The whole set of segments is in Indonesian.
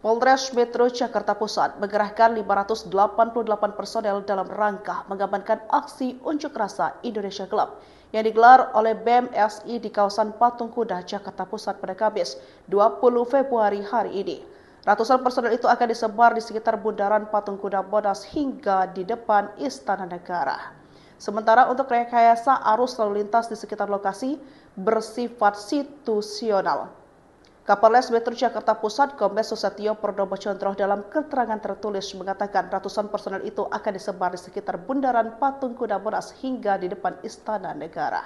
Polres Metro Jakarta Pusat mengerahkan 588 personel dalam rangka mengamankan aksi unjuk rasa Indonesia Gelap yang digelar oleh BEM SI di kawasan Patung Kuda, Jakarta Pusat pada Kamis 20 Februari hari ini. Ratusan personel itu akan disebar di sekitar Bundaran Patung Kuda Monas hingga di depan Istana Negara. Sementara untuk rekayasa arus lalu lintas di sekitar lokasi bersifat situasional. Kapolres Metro Jakarta Pusat Kombes Susatyo Purnomo Condro dalam keterangan tertulis mengatakan ratusan personel itu akan disebar di sekitar Bundaran Patung Kuda Monas hingga di depan Istana Negara.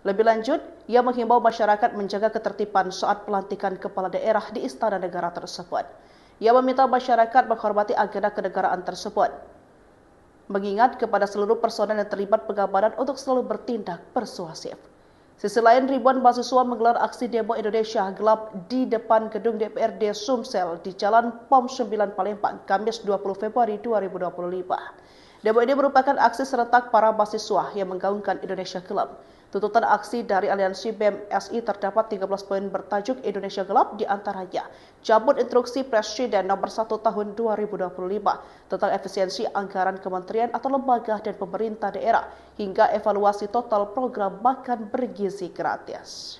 Lebih lanjut, ia menghimbau masyarakat menjaga ketertiban saat pelantikan kepala daerah di Istana Negara tersebut. Ia meminta masyarakat menghormati agenda kenegaraan tersebut, mengingat kepada seluruh personel yang terlibat pengamanan untuk selalu bertindak persuasif. Sisi lain, ribuan mahasiswa menggelar aksi demo Indonesia Gelap di depan gedung DPRD Sumsel di Jalan POM 9 Palembang, Kamis 20 Februari 2025. Demo ini merupakan aksi serentak para mahasiswa yang menggaungkan Indonesia Gelap. Tuntutan aksi dari Aliansi BEM SI terdapat 13 poin bertajuk Indonesia Gelap, di antaranya cabut instruksi Presiden nomor 1 tahun 2025 tentang efisiensi anggaran kementerian atau lembaga dan pemerintah daerah hingga evaluasi total program makan bergizi gratis.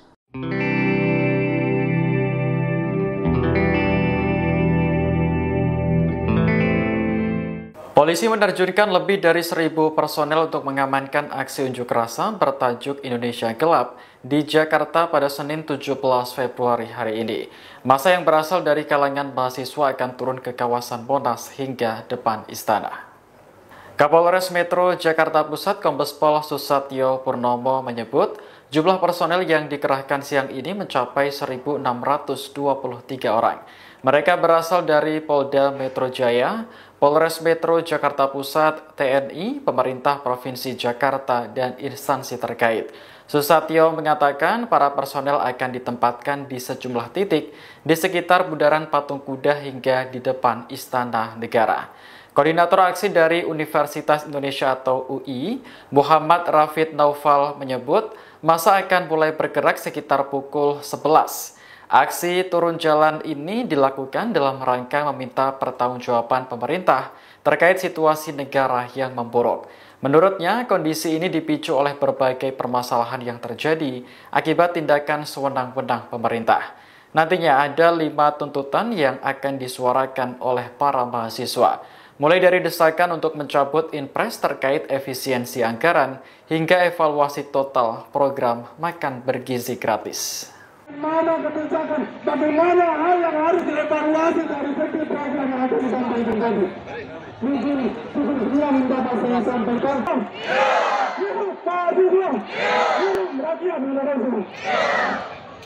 Polisi menerjunkan lebih dari 1.000 personel untuk mengamankan aksi unjuk rasa bertajuk Indonesia Gelap di Jakarta pada Senin 17 Februari hari ini. Massa yang berasal dari kalangan mahasiswa akan turun ke kawasan Monas hingga depan istana. Kapolres Metro Jakarta Pusat Kombes Pol Susatyo Purnomo menyebut jumlah personel yang dikerahkan siang ini mencapai 1.623 orang. Mereka berasal dari Polda Metro Jaya, Polres Metro Jakarta Pusat, TNI, pemerintah Provinsi Jakarta, dan instansi terkait. Susatyo mengatakan para personel akan ditempatkan di sejumlah titik di sekitar Bundaran Patung Kuda hingga di depan Istana Negara. Koordinator aksi dari Universitas Indonesia atau UI, Muhammad Rafid Naufal menyebut massa akan mulai bergerak sekitar pukul 11. Aksi turun jalan ini dilakukan dalam rangka meminta pertanggungjawaban pemerintah terkait situasi negara yang memburuk. Menurutnya, kondisi ini dipicu oleh berbagai permasalahan yang terjadi akibat tindakan sewenang-wenang pemerintah. Nantinya ada 5 tuntutan yang akan disuarakan oleh para mahasiswa, mulai dari desakan untuk mencabut Inpres terkait efisiensi anggaran hingga evaluasi total program makan bergizi gratis. Mana kebijakan, bagaimana hal yang harus dievaluasi dari segi program yang akan disampaikan tadi. Mungkin sekian dapat saya sampaikan. Hidup Pak Jokowi, hidup rakyat Indonesia.